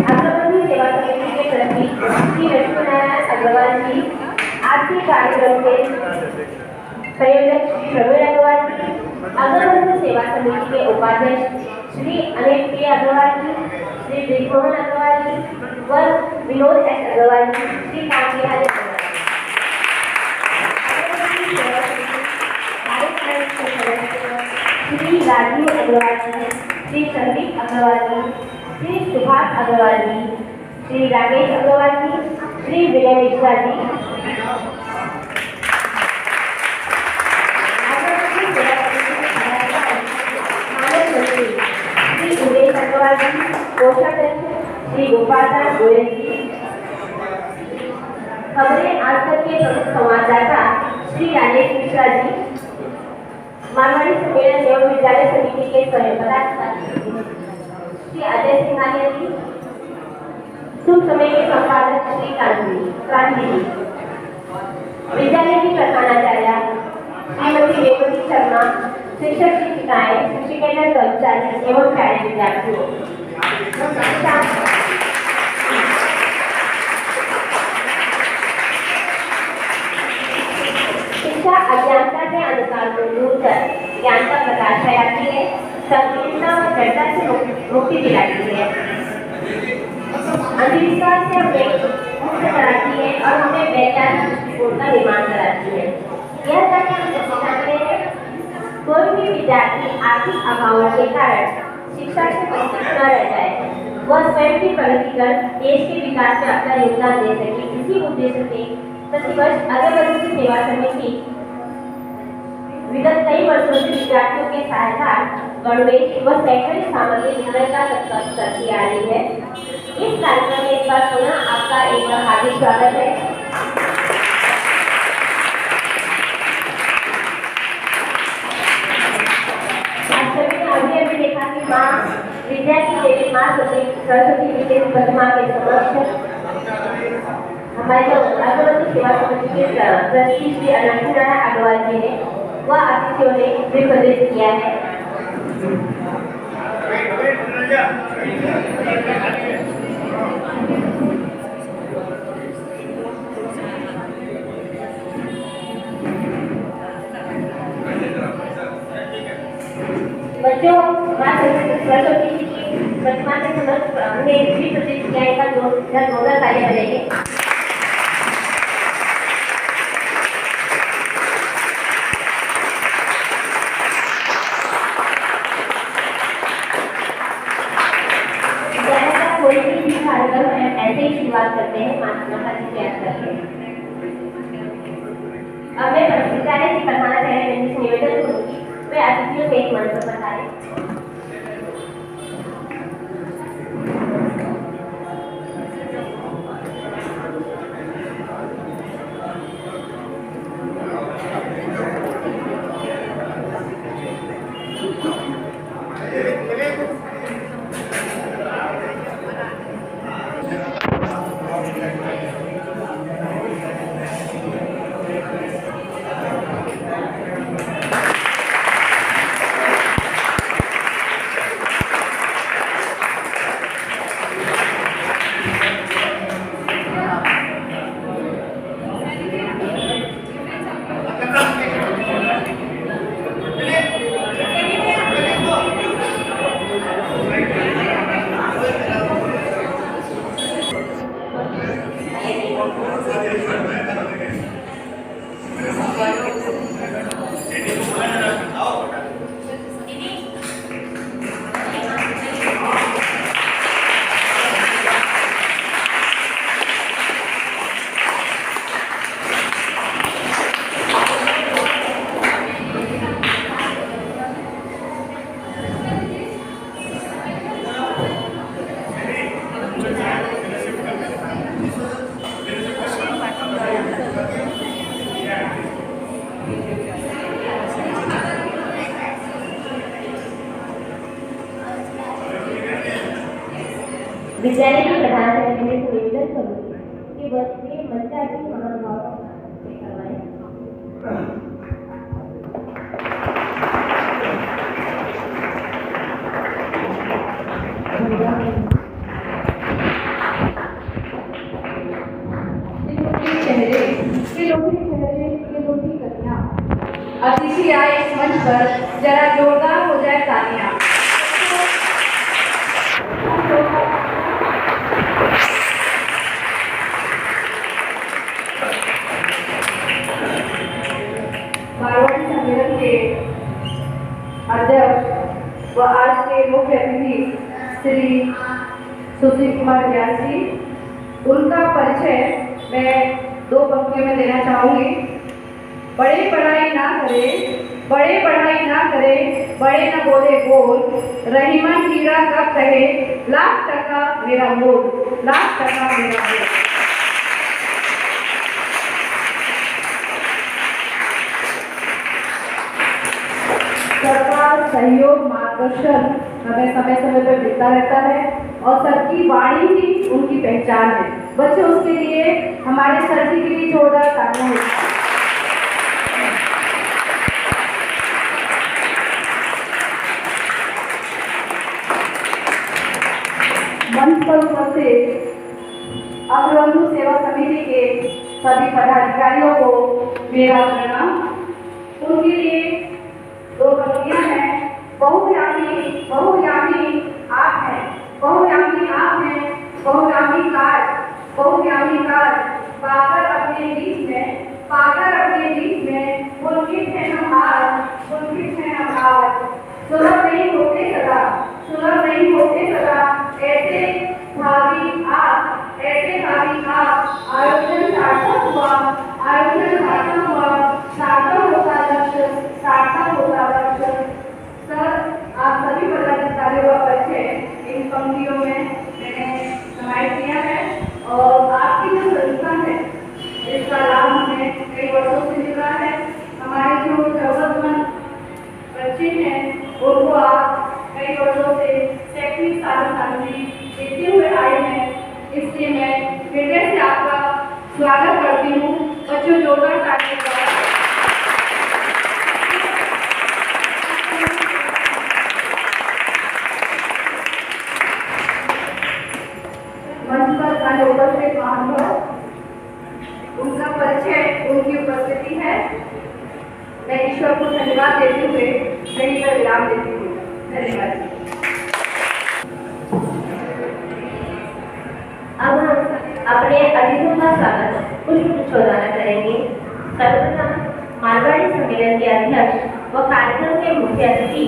अग्रवादी सेवा समिति के प्रति श्री लक्ष्मीनारायण अग्रवाल जी, आज के कार्यक्रम के संयोजक श्री प्रवीण अग्रवाल जी, अग्रवादी सेवा समिति के उपाध्यक्ष श्री अनिल के अग्रवाल जी, श्री ब्रिजमोहन अग्रवाल जी व विनोद एस अग्रवाल जी, श्री कांतिलाल श्री राजीव अग्रवाल जी, श्री संदीप अग्रवाल जी, श्री सुभाष अग्रवाल जी, श्री राकेश अग्रवाल जी, श्री विजय मिश्रा जी, श्री उमेश अग्रवाल जी, कोषाध्यक्ष श्री गोपाल गोयल जी, खबरें आज तक के प्रमुख संवाददाता श्री राजेश मिश्रा जी, मारवाड़ी सम्मेलन एवं विद्यालय समिति के पदाधिकारी श्री अजय सिंघानिया जी, शुभ समय के संपादक श्री क्रांति जी, विद्यालय की प्रधानाचार्य श्रीमती रेवती शर्मा, शिक्षक शिक्षिकाएं, शिक्षकेतर कर्मचारी एवं प्यारे विद्यार्थियों, शिक्षा अज्ञानता के अंधकार को दूर कर ज्ञान का प्रकाश फैलाती है, संकीर्णता व जड़ता से मुक्ति दिलाती है, अंधविश्वास से हमें मुक्त कराती है और हमें वैज्ञानिक दृष्टिकोण का निर्माण कराती है। यह तक हम समझते हैं कोई भी विद्यार्थी आर्थिक अभावों के कारण शिक्षा से वंचित न रह जाए, वह स्वयं की प्रगति कर देश के विकास में अपना योगदान दे सके। इसी उद्देश्य से प्रतिवर्ष अग्रवादी सेवा समिति विगत कई वर्षों से विद्यार्थियों के सहायता गणवेश व शैक्षणिक सामग्री वितरण का संकल्प करती आ रही है। इस कार्यक्रम में एक बार पुनः आपका एक बार हार्दिक स्वागत है। आप सभी ने अभी देखा कि माँ विद्या की देवी माँ सरस्वती विशेष प्रतिमा के समक्ष हमारे जो अग्रवादी सेवा समिति के ट्रस्टी श्री लक्ष्मीनारायण अग्रवाल जी ने वह अतिथियों ने भी प्रदर्शित किया है। बच्चों, माँ सरस्वती जी की प्रतिमा के समक्ष हमने भी प्रदर्शित किया है, जोरदार तालियां बजाइए। ऐसे ही शुरुआत करते हैं माता जी से याद करके। अब मैं विद्यालय की प्रधानाचार्य से निवेदन करूंगी वे अतिथियों से एक मंच पर पधारें। विद्यालय के प्रधान से निवेदन करूंगी कि बच्चे मंचासी महानुभावों से करवाएं। अतिथि आए इस मंच पर, जरा जोरदार हो जाए तालियां। मारवाड़ी सम्मेलन के अध्यक्ष व आज के मुख्य अतिथि श्री सुशील कुमार व्यास जी, उनका परिचय मैं 2 पंक्तियों में देना चाहूंगी। बड़े पढ़ाई ना करे, बड़े पढ़ाई ना करे, बड़े न बोले बोल, रहीमन हीरा कब कहे, लाख टका मेरा मोल, लाख टका मेरा मोल। सरकार सहयोग मार्गदर्शन हमें समय समय पर देता रहता है और सर की वाणी ही उनकी पहचान है। बच्चे उसके लिए हमारे सर जी के लिए जोरदार तालियां हैं। मंच पर उपस्थित अग्रबंधु सेवा समिति के सभी पदाधिकारियों को मेरा प्रणाम। उनके लिए 2 पंक्तियां हैं। बहुयामी बहुयामी आप हैं, बहुयामी आप हैं, बहुयामी काज, बहुयामी काज, पाकर अपने बीच में, पाकर अपने बीच में, मुल्कित है नमाज, मुल्कित है नमाज, सुलभ नहीं होते सदा, सुलभ नहीं होते सदा, ऐसे भावी आप, ऐसे भावी आप, आयोजन सार्थक हुआ, आयोजन सार्थक हुआ, सार्थक होता लक्ष्य, सार्थक होता लक्ष्य। सर, आप सभी पदाधिकारियों का परिचय इन पंक्तियों में मैंने समाहित किया है और आपकी जो संस्था है इसका लाभ हमें कई वर्षों से मिल रहा है। हमारे जो जरूरतमंद बच्चे हैं उनको आप कई वर्षों से शैक्षणिक साधन सामग्री देते हुए आए हैं, इसलिए मैं हृदय से आपका स्वागत करती हूँ। बच्चों जोरदार तालियां बजाएं। मंच पर अन्य उपस्थित महानुभाव, उनका परिचय उनकी उपस्थिति है। मैं ईश्वर को धन्यवाद देते हुए यहीं पर विराम देती हूँ। धन्यवाद। अब हम अपने अतिथियों का स्वागत पुष्प चौधाना करेंगे। सर्वप्रथम मारवाड़ी सम्मेलन के अध्यक्ष व कार्यक्रम के मुख्य अतिथि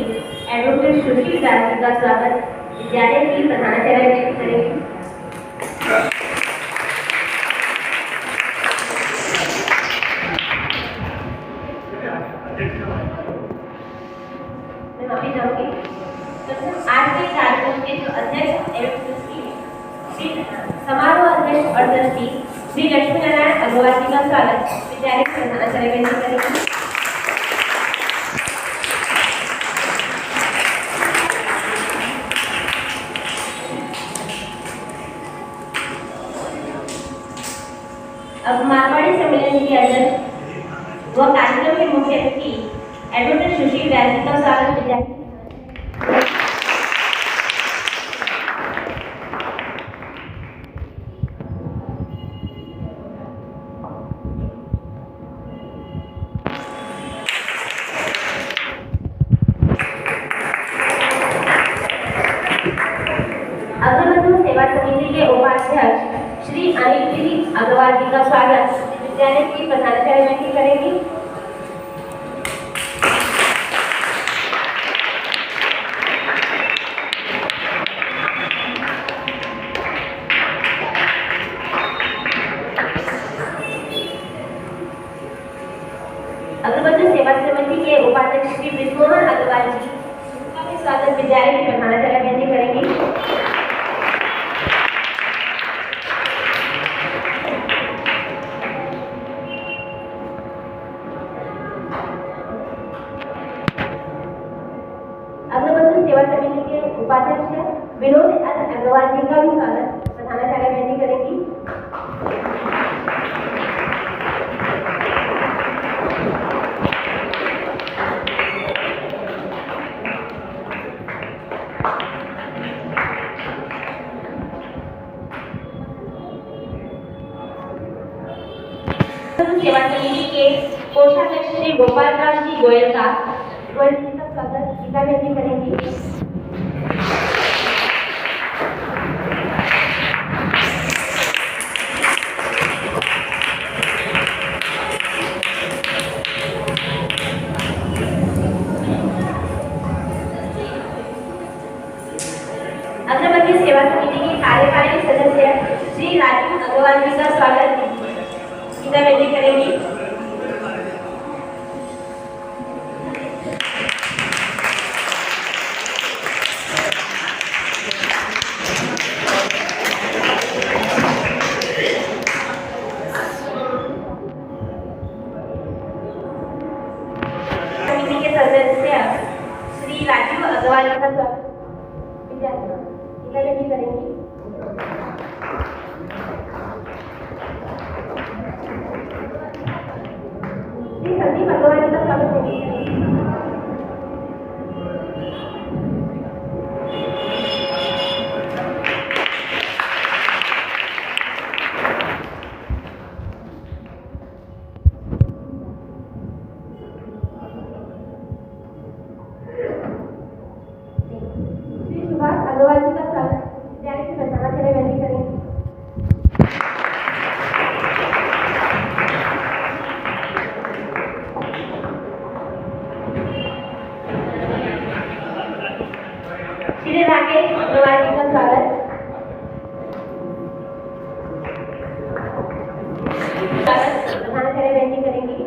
एडवोकेट सुशील व्यास जी का स्वागत विद्यालय की प्रधानाचार्य जी करेंगे। मैं माफी चाहूंगी। आज के कार्यक्रम के जो अध्यक्ष एवं श्री समारोह अध्यक्ष और ट्रस्टी श्री लक्ष्मी नारायण अग्रवाल जी का स्वागत विद्यालय के प्रधानाचार्य जी करेंगे। अब मारवाड़ी सम्मेलन के अध्यक्ष व कार्यक्रम के मुख्य अतिथि एडवोकेट सुशील व्यास जी का स्वागत विद्यालय। अग्रबंधु सेवा समिति के उपाध्यक्ष श्री अनिल अग्रवाल जी का स्वागत विद्यालय की प्रधानाचार्य जी करेंगी। अग्रबंधु सेवा समिति के उपाध्यक्ष श्री विष्णुमोहन अग्रवाल जी का भी स्वागत विद्यालय की प्रधानाचार्य जी करेंगी। अग्रबंधु सेवा समिति के उपाध्यक्ष विनोद अग्रवाल जी का भी स्वागत प्रधानाचार्य जी करेंगी। सेवा समिति के कोषाध्यक्ष श्री गोपाल राम जी गोयल करेगा वह जी का स्वागत गीता बेटी करेंगी। अग्रबंदी सेवा समिति के कार्यकारी सदस्य श्री राजू अग्रवाल जी का स्वागत गीता बेटी करेंगी। समिति के सदस्य श्री राजू अग्रवाल जी का स्वागत गीता बेटी करेंगी। श्री संदीप अग्रवाल जी का स्वागत करेंगे। श्री सुभाष अग्रवाल जी का स्वागत विद्यालय की संचालक के लिए विनती करेंगे। श्री राकेश अग्रवाल जी का स्वागत प्रधान के लिए विनती करेंगी।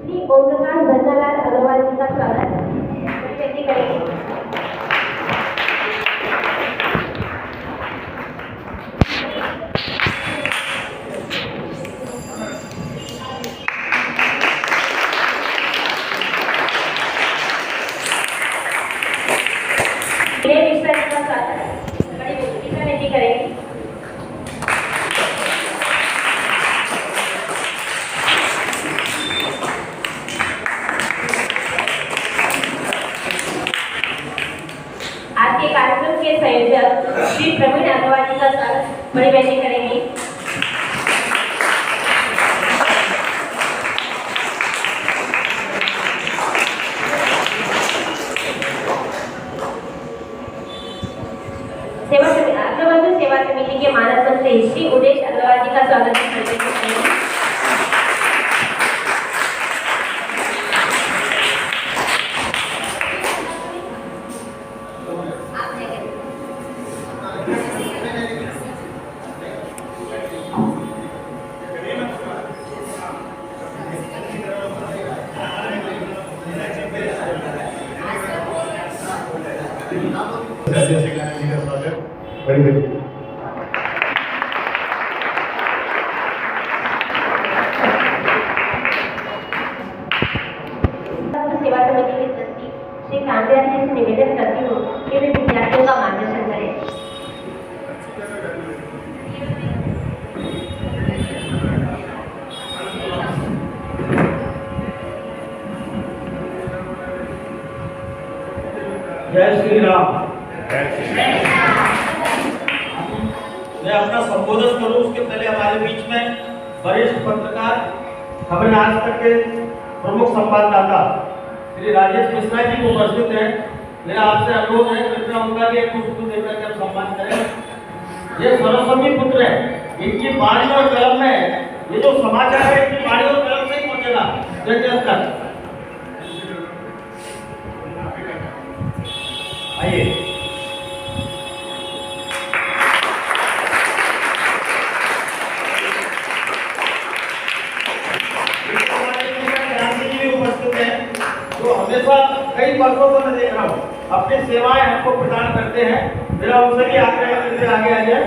श्री ओम प्रकाश धन्नालाल अग्रवाल जी का स्वागत विनती करेंगे। विनय मिश्रा जी का स्वागत बड़ी बेटी का विनती करेंगे। आज के कार्यक्रम के संयोजक श्री प्रवीण अग्रवाल जी का स्वागत बड़ी बेटी करेंगी। अग्रबंधु सेवा समिति के मानद मंत्री श्री उदेश अग्रवाल जी का स्वागत करेंगे। बड़ी बेटी सेवा समिति के ट्रस्टी श्री कांतिलाल जी से निवेदन करती हूँ कि वे विद्यार्थियों का मार्गदर्शन करें। जय श्री राम। मैं अपना संबोधन करूं उसके पहले हमारे बीच में वरिष्ठ पत्रकार खबरें आज तक के प्रमुख संवाददाता श्री राजेश मिश्रा जी को उपस्थित हैं। मेरा आपसे अनुरोध है, कृपया उनका भी एक पुष्प देकर के सम्मान करें। ये सरस्वती पुत्र है, इनकी वाणी और कलम में ये जो समाचार है इनकी वाणी और कलम से ही पहुंचेगा जन जन तक। आइए तो हमेशा कई वर्षों से मैं देख रहा हूँ अपनी सेवाएं हमको प्रदान करते हैं। मेरा उनसे भी आग्रह है कि आगे आ जाए।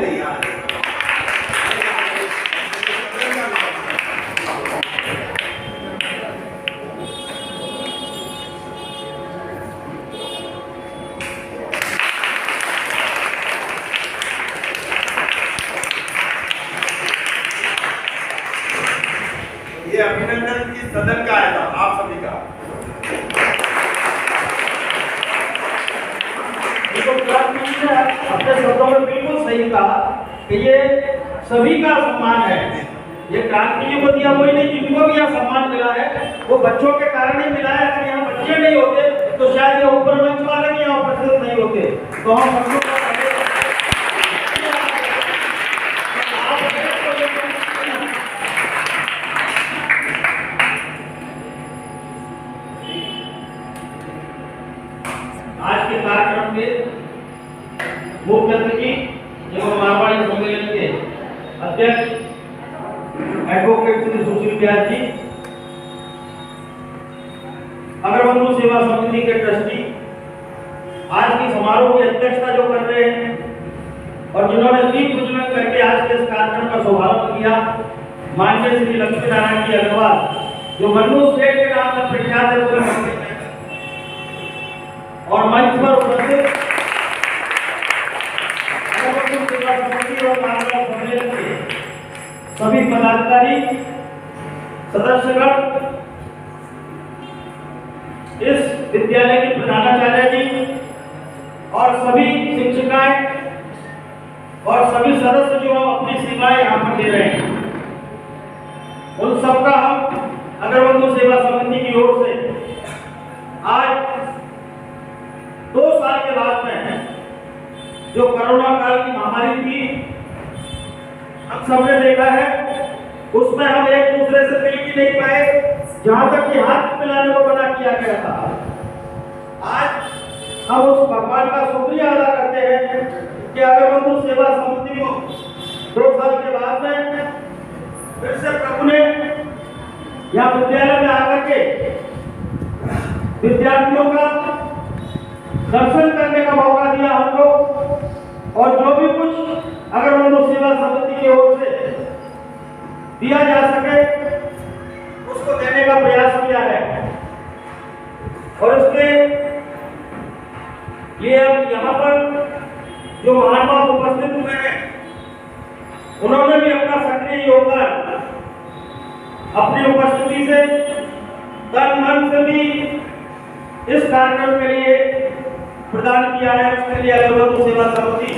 ये अभिनंदन की सदन का आया था आप सभी का। सही कहा कि ये सभी का सम्मान है। ये क्रांति को दिया वही नहीं, जिनको भी यहाँ सम्मान मिला है वो बच्चों के कारण ही मिला है। अगर यहाँ बच्चे नहीं होते तो शायद ये ऊपर मंच वाले भी यहाँ उपस्थित नहीं होते। तो हम बच्चों का आज के कार्यक्रम के मुख्य अतिथि एवं मारवाड़ी सम्मेलन के अध्यक्ष एडवोकेट श्री सुशील व्यास जी, अगरबंधु सेवा समिति के ट्रस्टी, आज की समारोह की अध्यक्षता जो कर रहे हैं और जिन्होंने दीप प्रज्वलन करके आज के इस कार्यक्रम का शुभारंभ किया, माननीय श्री लक्ष्मी नारायण जी अग्रवाल, जो मन्नू सेठ के नाम से प्रख्यात है पूरे मंच में, और मंच पर उपस्थित अगरबंधु सेवा समिति और मानव सम्मेलन के सभी पदाधिकारी, सदस्यगण, इस विद्यालय की प्रधानाचार्य जी और सभी शिक्षिकाएं और सभी सदस्य जो अपनी सेवाएं यहाँ पर दे रहे हैं, उन सबका हम अगरबंधु सेवा समिति की ओर से आज 2 साल के बाद में जो कोरोना काल की महामारी थी, हम सबने देखा है, उसमें हम एक दूसरे से मिल भी नहीं पाए, जहां तक कि हाथ मिलाने को मना किया गया था। आज हम उस भगवान का शुक्रिया अदा करते हैं कि अगरबंधु सेवा समिति को 2 साल के बाद में फिर से प्रभु ने यहाँ विद्यालय में आकर के विद्यार्थियों का दर्शन करने का मौका दिया हमको, और जो भी कुछ अगरबंधु सेवा समिति की ओर से दिया जा सके उसको देने का प्रयास किया है। और इसके लिए अब यहाँ पर जो महानुभाव उपस्थित हुए हैं, उन्होंने भी अपना सक्रिय योगदान अपनी उपस्थिति से, तन मन से भी इस कार्यक्रम के लिए प्रदान किया है। उसके लिए अगरबंधु सेवा समिति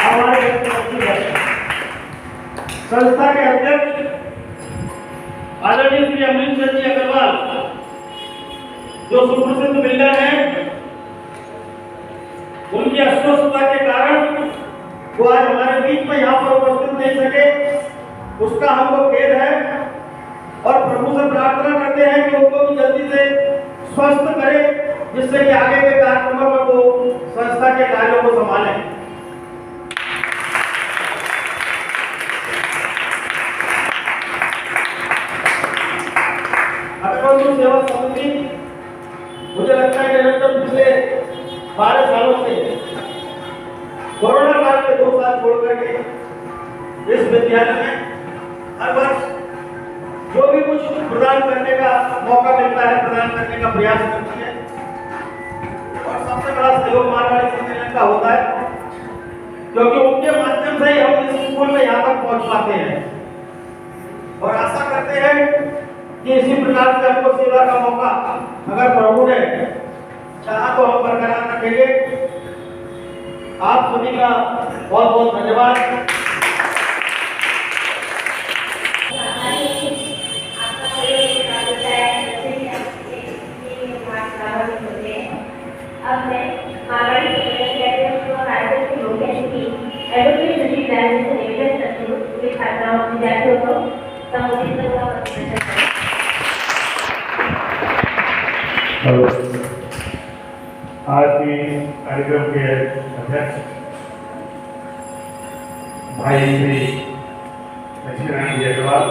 हमारे संस्था के अध्यक्ष आदरणीय श्री अमरीश जी अग्रवाल, जो सुप्रसिद्ध बिल्डर हैं, उनकी अस्वस्थता के कारण वो आज हमारे बीच में यहाँ पर उपस्थित नहीं सके, उसका हमको खेद है और प्रभु से प्रार्थना करते हैं कि उनको भी जल्दी से स्वस्थ करे, जिससे कि आगे के कार्यक्रमों में वो संस्था के कार्यों को संभालें। अगरबंधु सेवा समिति मुझे लगता है निरंतर पिछले 12 सालों से कोरोना काल के 2 साल छोड़ करके इस विद्यालय में हर वर्ष जो भी कुछ प्रदान करने का मौका मिलता है प्रदान करने का प्रयास करती है, और सबसे बड़ा सहयोग मारवाड़ी सम्मेलन का होता है, क्योंकि उनके माध्यम से ही हम इस स्कूल में यहाँ तक पहुँच पाते हैं। और आशा करते हैं कि इसी प्रकार से हमको सेवा का मौका अगर प्रभु ने चाहा तो हम बरकरार रखेंगे। आप सभी का बहुत बहुत धन्यवाद। अब मैं मारवाड़ी सम्मेलन के अध्यक्ष और राज्य के मुख्य अतिथि एडवोकेट सुशील व्यास जी से निवेदन करती हूँ कि छात्राओं और विद्यार्थियों को संबोधित करने का प्रयत्न करें। आज के कार्यक्रम के अध्यक्ष भाई श्री लक्ष्मी नारायण जी अग्रवाल,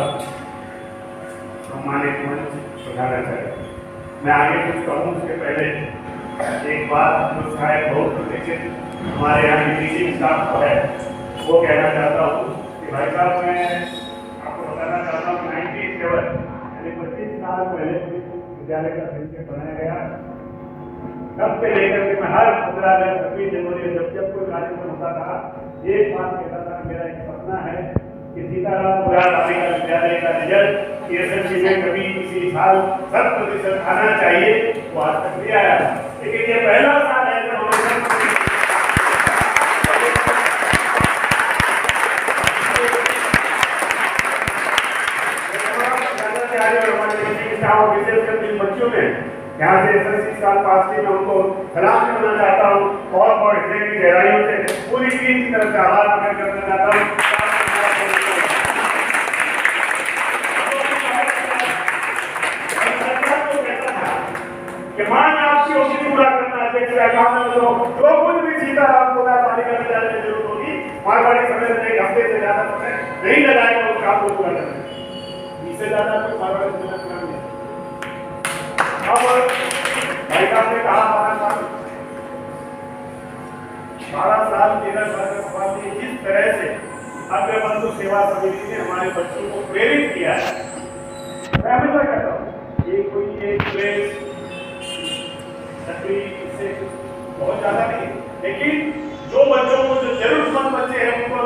सम्मानित मंच प्रधानाचार्य, मैं आगे कुछ कहूँ उसके पहले एक बात जो शायद बहुत प्रतीक्षित हमारे यहाँ की टीचिंग स्टाफ को है, वो कहना चाहता हूँ कि भाई साहब मैं आपको बताना चाहता हूँ 97 यानी 25 साल पहले विद्यालय का संचय बनाया गया। तब से लेकर के मैं हर 15 अगस्त 26 जनवरी जब कोई कार्यक्रम होता था, एक बात कहता था, मेरा एक सपना है कि सीताराम पुरा बालिका विद्यालय का रिजल्ट एसएससी में कभी किसी साल 100% आना चाहिए। वो आज तक भी आया। लेकिन ये पहला साल है जब हमें विशेषकर जिन बच्चों ने यहाँ से SSC साल पास की, मैं उनको सलाम करना चाहता हूँ और हृदय की गहराइयों से पूरी टीम की तरफ से आभार प्रकट करना चाहता हूँ। कि मान आपकी उसी पूरा करना जो कुछ भी सीताराम को बालिका विद्यालय में जरूरत होगी, मारवाड़ी सम्मेलन में 1 हफ्ते से ज्यादा समय नहीं लगाएगा उस काम को पूरा करने में। इससे ज्यादा कोई मारवाड़ी सम्मेलन करना नहीं। अब भाई साहब ने कहा 12 साल 13 साल के बाद जिस तरह से अग्रबंधु सेवा समिति ने हमारे बच्चों को प्रेरित किया है, मैं हमेशा कहता हूँ ये कोई एक प्रेस से बहुत ज्यादा नहीं, लेकिन जो बच्चों को जो जरूरतमंद बच्चे हैं उनको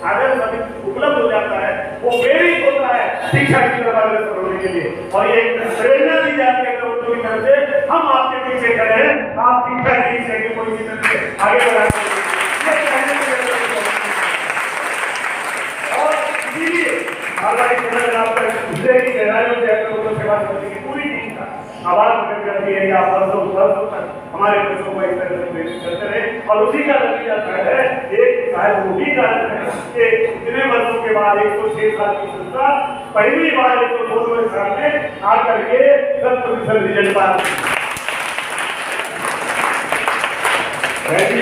आदर्श समिति उपलब्ध हो जाता है, वो प्रेरित होता है शिक्षा की तरफ बढ़ने के लिए, और ये प्रेरणा दी जाती है बच्चों की तरफ से, हम आपके पीछे खड़े हैं, आप शिक्षा की सेवा को इसी तरह से आगे बढ़ाते हैं। और इसीलिए हमारी समाज आपका हृदय की गहराइयों से अगर सेवा समिति की पूरी टीम का आभार प्रकट करती है कि आप वर्षों तक हमारे बच्चों को इस तरह से प्रेरित करते रहे, और उसी का नतीजा है एक शायद वो भी कारण है कि इतने वर्षों के बाद 106 साल की संस्था पहली बार 102वें साल में आकर के 100% रिजल्ट पा रही है। मैं भी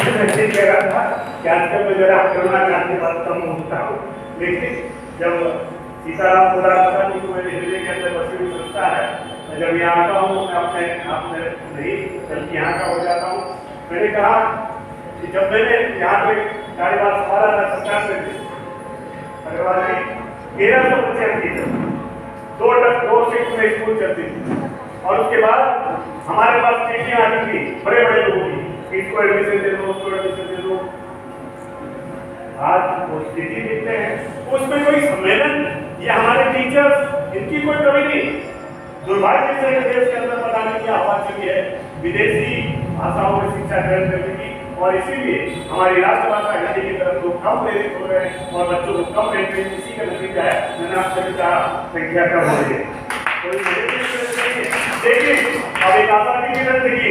कह रहा था कि आजकल मैं जरा कोरोना काल के बाद कम होता हूँ, लेकिन जब सीताराम को रास्ता जी को मेरे हृदय के अंदर बसी हुई संस्था है, जब यहाँ आता हूँ मैं अपने नहीं बल्कि यहाँ का हो जाता हूँ। मैंने कहा कि जब मैंने यहाँ पे कार्यभार संभाला था सरकार से, अग्रवाल जी 1300 बच्चे आती थे, 2 शिफ्ट में स्कूल चलती थी, और उसके बाद हमारे पास चिट्ठियाँ आती थी बड़े बड़े लोगों की, इसको एडमिशन दे दो, उसको एडमिशन दे दो। आज वो स्थिति देखते हैं उसमें कोई सम्मेलन या हमारे टीचर्स इनकी कोई कमी नहीं। दुर्भाग्य से देश के अंदर पता नहीं क्या हवा चली है विदेशी भाषाओं में शिक्षा ग्रहण करने की, और इसीलिए हमारी राष्ट्रभाषा हिंदी की तरफ लोग कम प्रेरित हो रहे हैं और बच्चों को कम प्रेरित, इसी का नतीजा है मैंने आपसे भी कहा संख्या कम हो रही है। लेकिन अब एक आशा की जिंदगी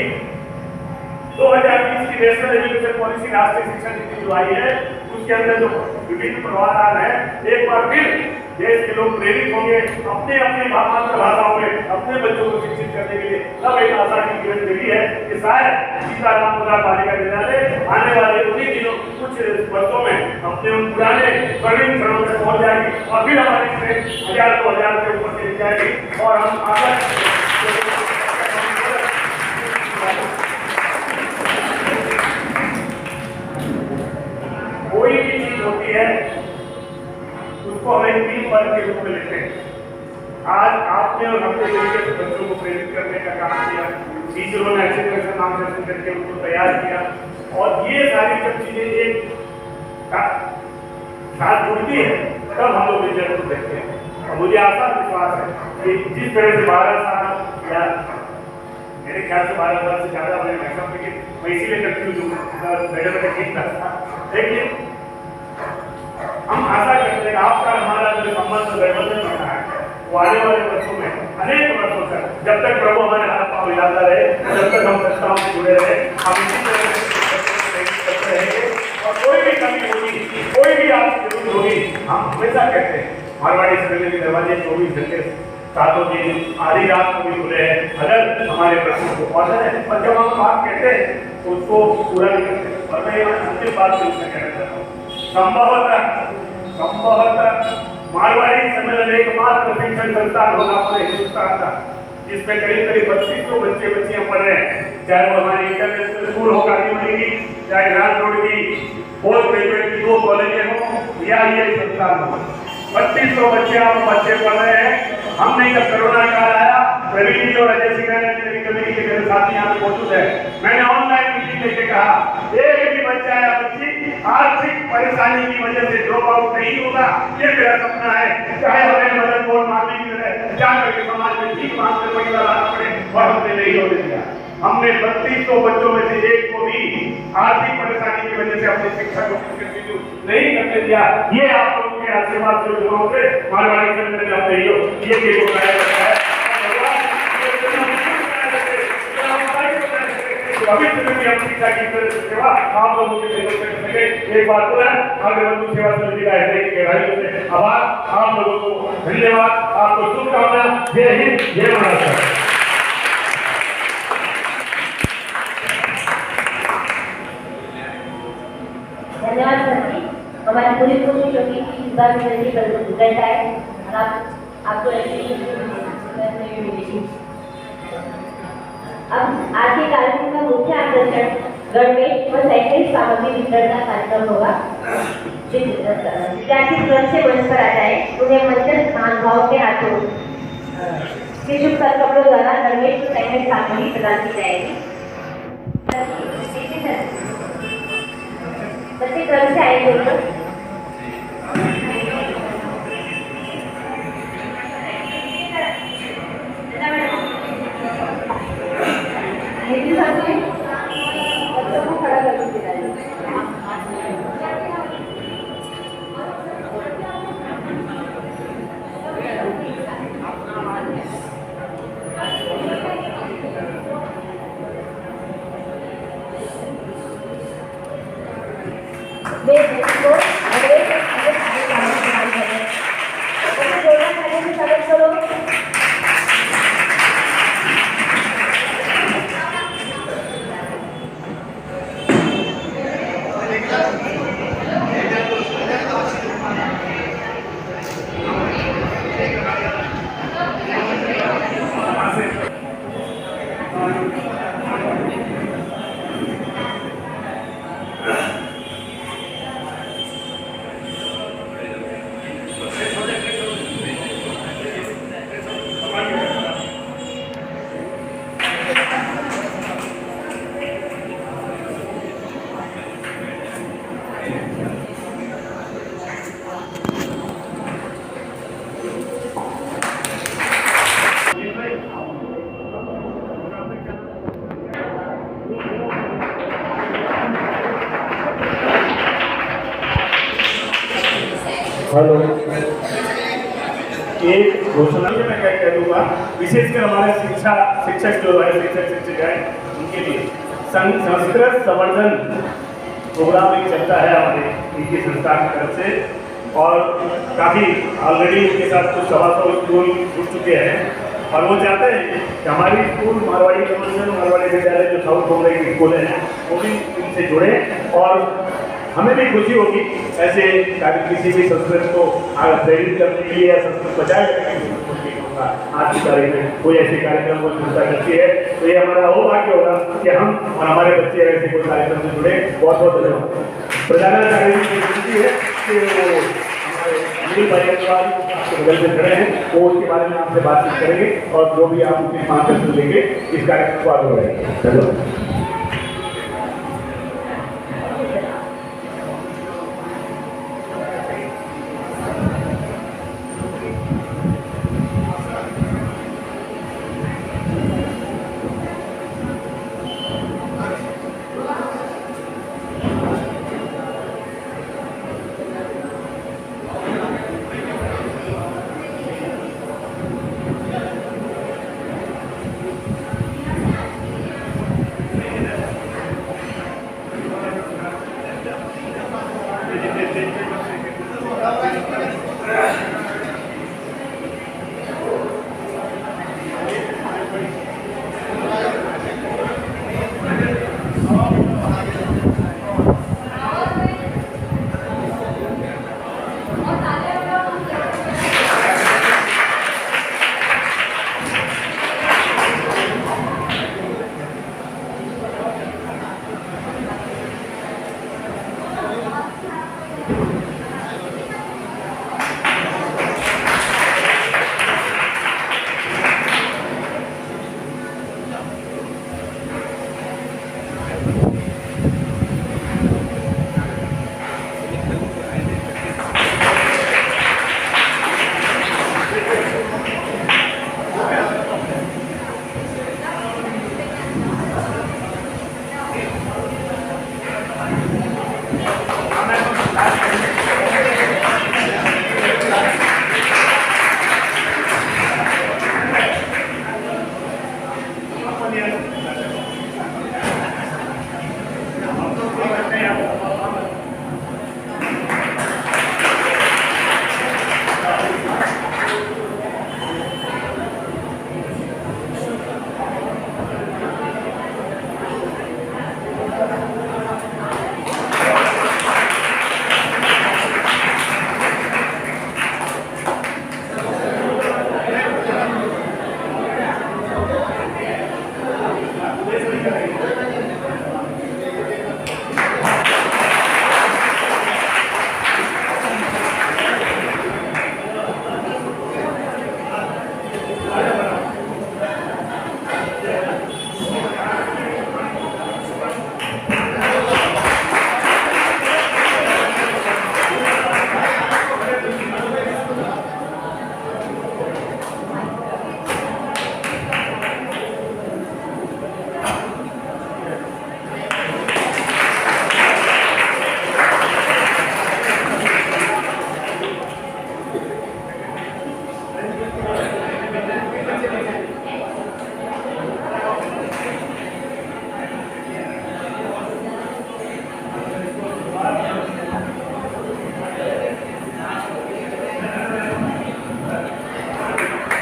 2020 की नेशनल एजुकेशन पॉलिसी राष्ट्रीय शिक्षा नीति जो आई है, उसके अंदर जो विभिन्न प्रावधान है, एक बार फिर देश के लोग प्रेरित होंगे अपने अपने मातृभाषाओं में अपने बच्चों को शिक्षित करने के लिए। तब एक आशा की किरण मिली है कि शायद सीताराम बालिका विद्यालय आने वाले उन्हीं दिनों कुछ वर्षों में अपने उन पुराने स्वर्णिम क्षणों में पहुंच जाएगी, और फिर हमारी 1000 2000 के ऊपर चली जाएगी, और हम आगे कोई भी चीज होती है उसको हमें 3 वर्ग के रूप में लेते हैं। आज आपने और हमने मिलकर बच्चों को प्रेरित करने का काम किया, टीचरों ने अच्छे तरह से नामकरण करके उनको तैयार किया, और ये सारी जब चीजें एक साथ जुड़ती है तब हम लोग रिजल्ट को देखते हैं। और मुझे आशा विश्वास है कि जिस तरह से 12 साल या मेरे ख्याल से 12 साल से ज्यादा मैंने मैक्सिमम, लेकिन मैं इसीलिए कंफ्यूज हूँ मेरे ठीक था, लेकिन हम आशा करते हैं आपका हमारा जो संबंध वैबंधन बना है वो आने वाले वर्षों में अनेक वर्षों तक, जब तक प्रभु हमारे हाथ पाँव हिलाता रहे, जब तक हम संस्थाओं से जुड़े रहे, हम इसी तरह से करते रहेंगे। और कोई भी कमी होगी, कोई भी आपकी जरूरत होगी, हम हमेशा कहते हैं मारवाड़ी सम्मेलन के दरवाजे 24 घंटे 7 दिन आधी रात को भी खुले हैं, अगर हमारे प्रश्नों को पौधा है। और जब हम बात कहते हैं तो उसको पूरा नहीं करते। और मैं अंतिम बात में कहना चाहता हूँ, संभवतः मारवाड़ी सम्मेलन एकमात्र शिक्षण संस्थान होगा पूरे हिंदुस्तान का जिसमें करीब 3200 बच्चे बच्चियां पढ़ रहे हैं, चाहे वो हमारी इंटरनेशनल स्कूल हो कालीमंडी की, चाहे ग्रांड रोड की पोस्ट ग्रेजुएट की 2 कॉलेजें हो, या ये संस्थान हो, 3200 बच्चे पढ़ रहे हैं। हम नहीं, जब कोरोना काल आया, प्रवीण जी और अजय सिंह ने कमेटी के मेरे साथी यहाँ पे मौजूद है, मैंने ऑनलाइन मीटिंग लेके कहा एक भी बच्चा या बच्ची आर्थिक परेशानी की वजह से ड्रॉप आउट नहीं होगा, ये मेरा सपना है। चाहे हमें मदद बोर्ड मारने की वजह जाकर के समाज में ठीक मांग कर पैसा लाना पड़े, और हमने नहीं होने दिया। हमने 3200 बच्चों में से एक को भी आर्थिक परेशानी की वजह से अपनी शिक्षा को कंटिन्यू नहीं करने दिया। ये आप लोगों के आशीर्वाद से जुड़ों से मारवाड़ी संघ ने अपने ये केस उठाया है। भविष्य में भी हम शिक्षा की सेवा आप लोगों के सहयोग से कर सके। एक बार पुनः अग्रबंधु सेवा समिति का हृदय की गहराइयों से आभार। आप लोगों को धन्यवाद, आपको शुभकामना। जय हिंद, जय महाराष्ट्र। धन्यवाद सर जी। हमारी पूरी कोशिश होगी कि इस बार भी जल्दी रिजल्ट आए और आपको ऐसी मिलेगी। अब आज के कार्यक्रम का मुख्य आकर्षण गणवेश व शैक्षणिक सामग्री वितरण का कार्यक्रम होगा। विद्यार्थी तुरंत से मंच पर आ जाए, उन्हें मंच महानुभावों के हाथों शुभ कपड़ों द्वारा गणवेश व शैक्षणिक सामग्री प्रदान की जाएगी। बच्चे क्रम से आएंगे। हेलो, एक घोषणा मैं क्या कह दूंगा, विशेषकर हमारे शिक्षक जो है, शिक्षक है, उनके लिए संस्कृत संवर्धन प्रोग्राम एक चलता है हमारे इनकी संस्था की तरफ से और काफ़ी ऑलरेडी उनके साथ कुछ 125 स्कूल जुड़ चुके हैं और वो चाहते हैं कि हमारी स्कूल मारवाड़ी कन्वेंशन, मारवाड़ी विद्यालय जो साउथ बॉम्बे के स्कूल हैं वो भी इनसे जुड़े और हमें भी खुशी होगी ऐसे किसी भी संस्कृत को प्रेरित करने के लिए या संस्कृत बचाए रखने के लिए आज की तारीख में कोई ऐसे कार्यक्रम को चिंता करती है तो ये हमारा वो भाग्य होगा कि हम और हमारे बच्चे ऐसे कोई कार्यक्रम से जुड़े। बहुत बहुत धन्यवाद। प्रधान कार्य है कि वो हमारे अनिल भाई आपके बगल में खड़े हैं, वो उसके बारे में आपसे बातचीत करेंगे और जो भी आप उनके मार्गदर्शन लेंगे इस कार्यक्रम को आगे बढ़ाएंगे। धन्यवाद।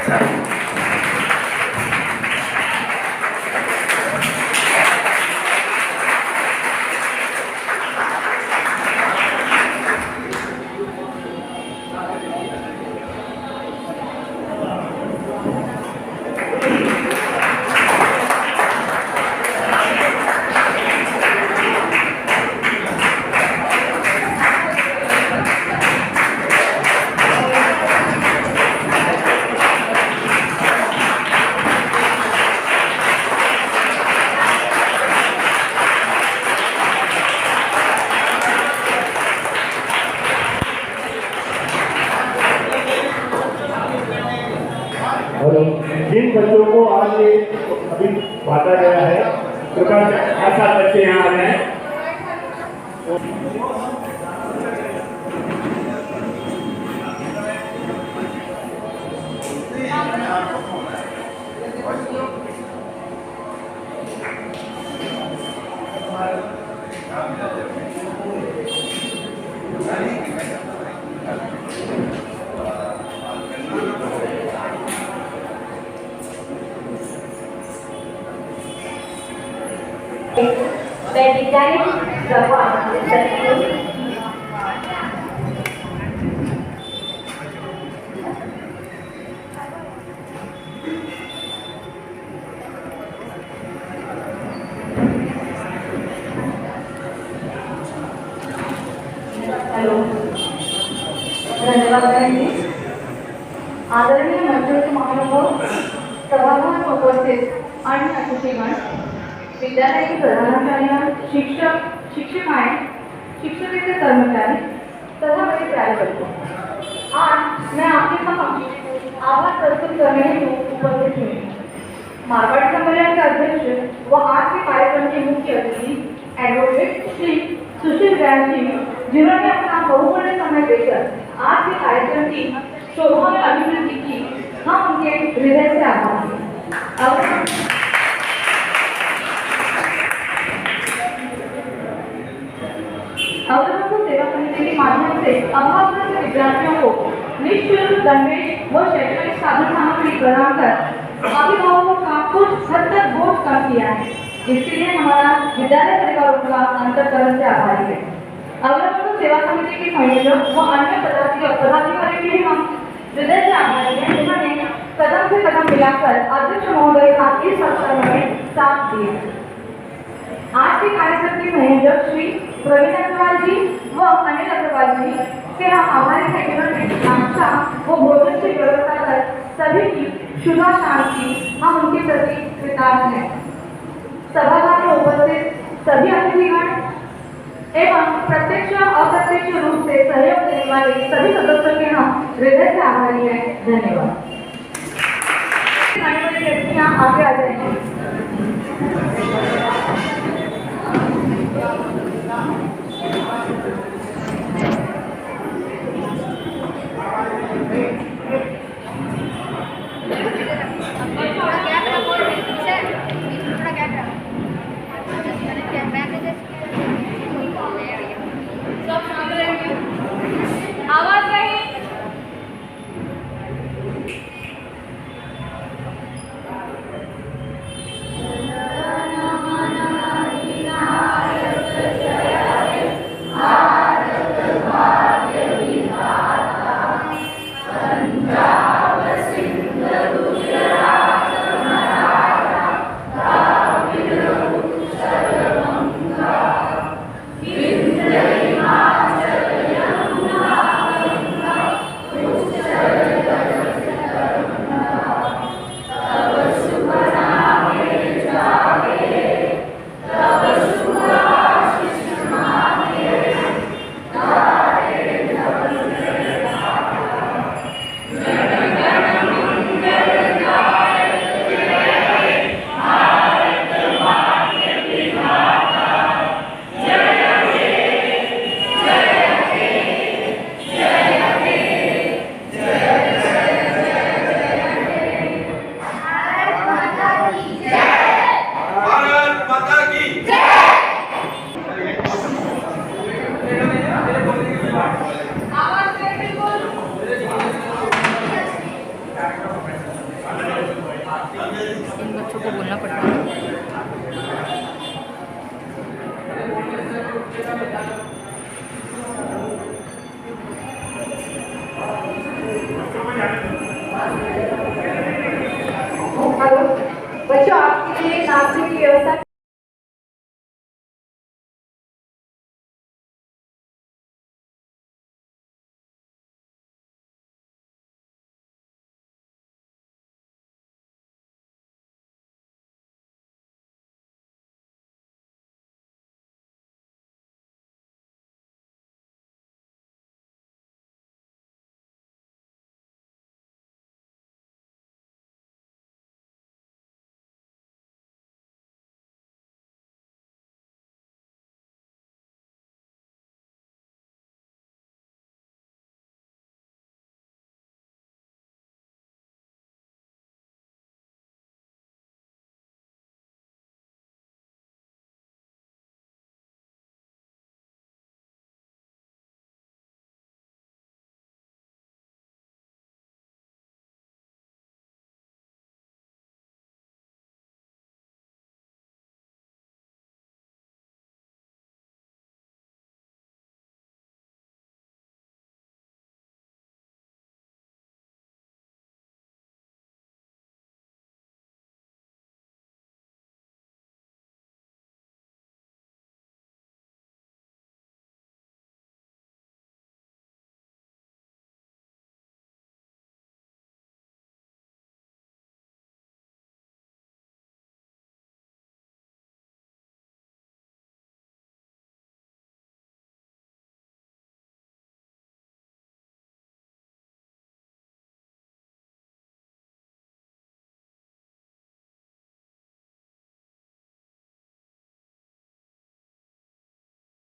और जिन बच्चों को आज ये अभी बांटा गया है, कृपया 7 बच्चे यहाँ आ जाए। मैं विद्यालय की गवा करती हूँ। हेलो, धन्यवाद बहन जी। आदरणीय मंडळी महानुभाव, सभागृहात उपस्थित आणि अतिथीगण, विद्यालय के प्रधानाचार्य, शिक्षक, शिक्षिकाएं, शिक्षकेतर कर्मचारी तथा मेरे प्यारे बच्चों, आज मैं आपके समक्ष आभार प्रस्तुत करने हेतु उपस्थित हुई। मारवाड़ी सम्मेलन के अध्यक्ष व आज के कार्यक्रम के मुख्य अतिथि एडवोकेट श्री सुशील व्यास जी, जिन्होंने अपना बहुमूल्य समय देकर आज के कार्यक्रम की शोभा में अभिवृद्धि की, हम उनके हृदय से आभारी हैं। अवधपुर सेवा समिति के माध्यम से अभावग्रस्त विद्यार्थियों को निःशुल्क गणवेश व शैक्षणिक साधन सामग्री प्रदान कर अभिभावकों का कुछ हद तक बोझ कम किया है। इसके लिए हमारा विद्यालय परिवार का अंतःकरण से आभारी है। अवधपुर सेवा समिति के संयोजक व अन्य पदाधिकारी के लिए हम हृदय से आभारी हैं, जिन्होंने कदम से कदम मिलाकर अध्यक्ष महोदय का इस अवसर में साथ दिया। आज के कार्यक्रम के संयोजक श्री प्रवीण अग्रवाल जी व अनिल अग्रवाल जी से हम आभारी हैं, जिन्होंने नाश्ता व भोजन की व्यवस्था कर सभी की शुभ शांति हम उनके प्रति कृतज्ञ हैं। सभागार में उपस्थित सभी अतिथिगण एवं प्रत्यक्ष अप्रत्यक्ष रूप से सहयोग देने वाले सभी सदस्यों के हम हृदय से आभारी हैं। धन्यवाद। व्यक्तियाँ आगे आ जाएंगे। आवाज नहीं। बच्चों को बोलना पड़ता है। हेलो बच्चों, आपके लिए नाश्ते की व्यवस्था